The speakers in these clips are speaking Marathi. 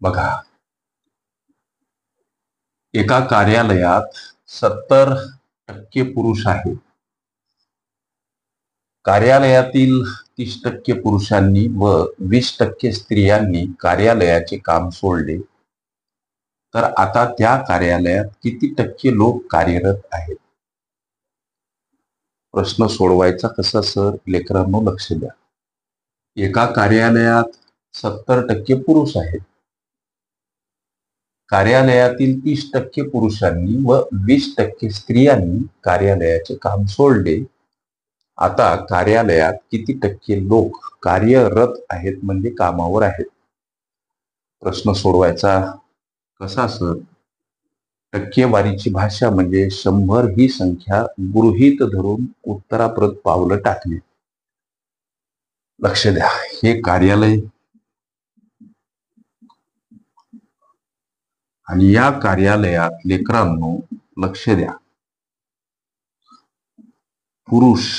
बघा, एका कार्यालयात 70% पुरुष आहेत. कार्यालयातील 30% पुरुषांनी व 20% स्त्रियांनी कार्यालयाचे काम सोडले, तर आता त्या कार्यालयात किती टक्के लोक कार्यरत आहेत? प्रश्न सोडवायचा कसा सर? लेकरांनो लक्ष द्या. एका कार्यालयात 70% पुरुष आहेत. कार्यालयातील 30% पुरुषांनी व 20% स्त्रियांनी कार्यालयाचे काम सोडले. आता कार्यालयात किती टक्के लोक कार्यरत आहेत, म्हणजे कामावर आहेत? प्रश्न सोडवायचा कसा सर? टक्केवारीची भाषा म्हणजे 100 ही संख्या गृहीत धरून उत्तराप्रत पावलं टाकणे. लक्ष द्या, हे कार्यालय आणि या कार्यालयात लेकरांनो लक्ष द्या, पुरुष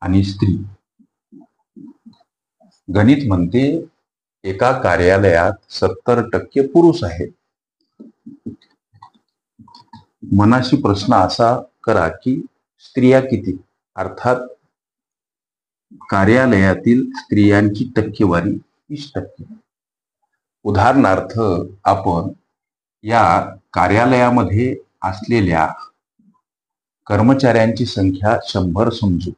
आणि स्त्री. गणित म्हणते एका कार्यालयात 70% पुरुष आहेत. मनाशी प्रश्न असा करा की स्त्रिया किती? अर्थात कार्यालयातील स्त्रियांची टक्केवारी 30%. उदाहरणार्थ आपण या कार्यालयामध्ये असलेल्या कर्मचाऱ्यांची संख्या 100 समजू.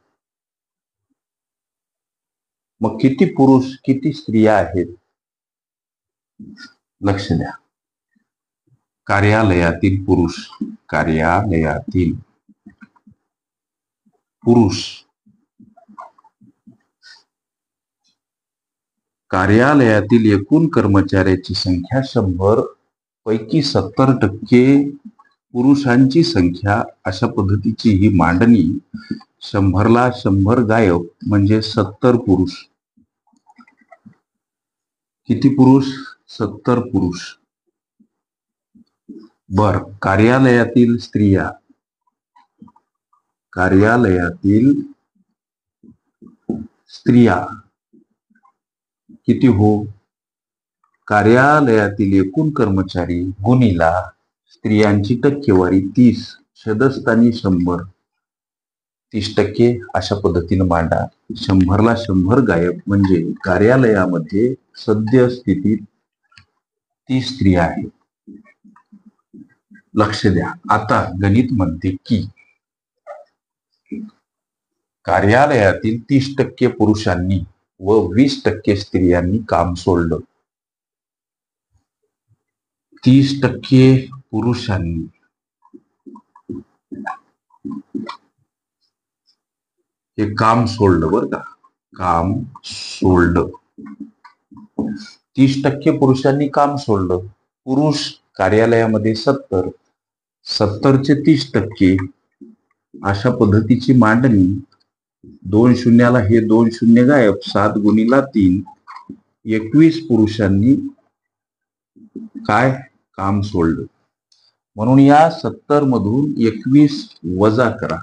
मग किती पुरुष किती स्त्रिया आहेत? लक्ष द्या, कार्यालयातील पुरुष कार्यालयातील एकूण कर्मचाऱ्याची संख्या 100 पैकी 70% पुरुषांची संख्या. अशा पद्धतीची ही मांडणी. 100ला 100 गायब म्हणजे 70 पुरुष. किती पुरुष? 70 पुरुष. बर, कार्यालयातील स्त्रिया किती हो? कार्यालयातील एकूण कर्मचारी गुणिला स्त्रियांची टक्केवारी 30, छेदस्थानी 100, 30%. अशा पद्धतीने मांडा. 100ला 100 गायब म्हणजे कार्यालयामध्ये सद्यस्थितीत 30 स्त्रिया आहेत. लक्ष द्या, आता गणित म्हणते की कार्यालयातील 30% पुरुषांनी व 20% स्त्रियांनी काम सोडलं. 30% पुरुषांनी हे काम सोडलं, बरं का, काम सोडलं. 30% पुरुषांनी काम सोडलं. पुरुष कार्यालयामध्ये 70चे 30%. अशा पद्धतीची मांडणी. 2 शून्याला हे 2 शून्य गायब. 7 गुणिला 3, 21 पुरुषांनी काय काम सोडलं. म्हणून या 70 मधून 21 वजा करा.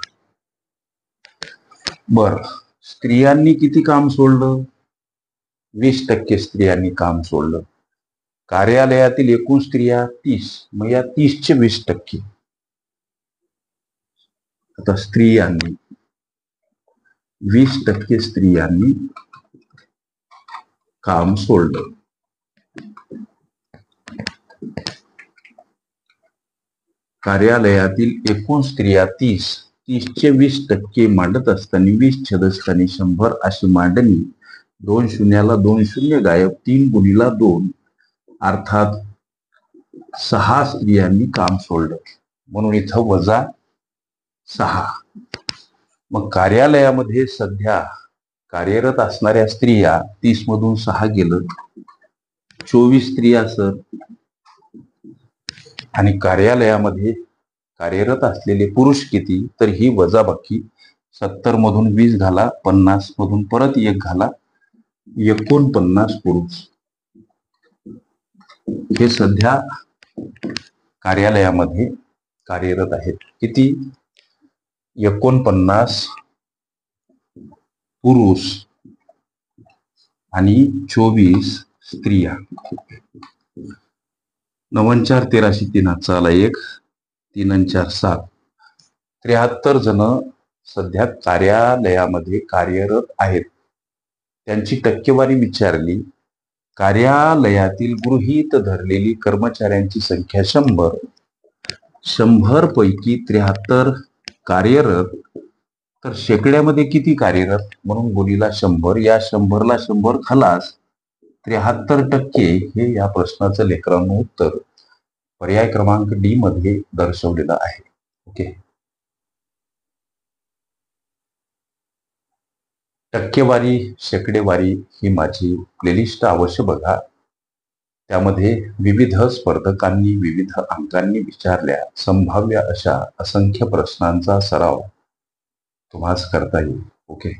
बर, स्त्रियांनी किती काम सोडलं? 20% स्त्रियांनी काम सोडलं. कार्यालयातील एकूण स्त्रिया 30, मग या 30चे 20%. आता स्त्रियांनी 20% स्त्रियांनी काम सोडलं. कार्यालयातील एकूण स्त्रिया 30चे 20% मांडत असताना 20 छेदस्थानी 100 अशी मांडणी. 2 शून्याला 2 शून्य गायब. 3 गुणिला 2 अर्थात 6 स्त्रियांनी काम सोडलं. म्हणून इथं वजा 6. मग कार्यालयामध्ये सध्या कार्यरत असणाऱ्या स्त्रिया 30 मधून 6 गेलं, 24 स्त्रिया सर. आणि कार्यालयामध्ये कार्यरत असलेले पुरुष किती? तर ही वजाबाकी. 70 मधून 20 घाला, 50 मधून परत 1 घाला, 49 पुरुष हे सध्या कार्यालयामध्ये कार्यरत आहेत. किती? 49 पुरुष आणि 24 स्त्रिया. 9 4 13 3 चाला 1 3 4 7 73 जण सध्या कार्यालयामध्ये कार्यरत आहेत. त्यांची टक्केवारी विचारली. कार्यालयातील गृहीत धरलेली कर्मचाऱ्यांची संख्या 100. 100 पैकी 73 कार्यरत, तर शेकड्यामध्ये किती कार्यरत म्हणून गुणीला 100. या 100ला 100 खलास 73% हे या प्रश्नाचं लेकरांचं उत्तर पर्याय क्रमांक डी मध्ये दर्शवलेलं आहे. ओके. टक्केवारी शेकडेवारी ही माझी प्लेलिस्ट अवश्य बघा. त्यामध्ये विविध स्पर्धकांनी विविध अंकांनी विचारल्या संभाव्य अशा असंख्य प्रश्नांचा सराव तुम्हास करता येईल. ओके.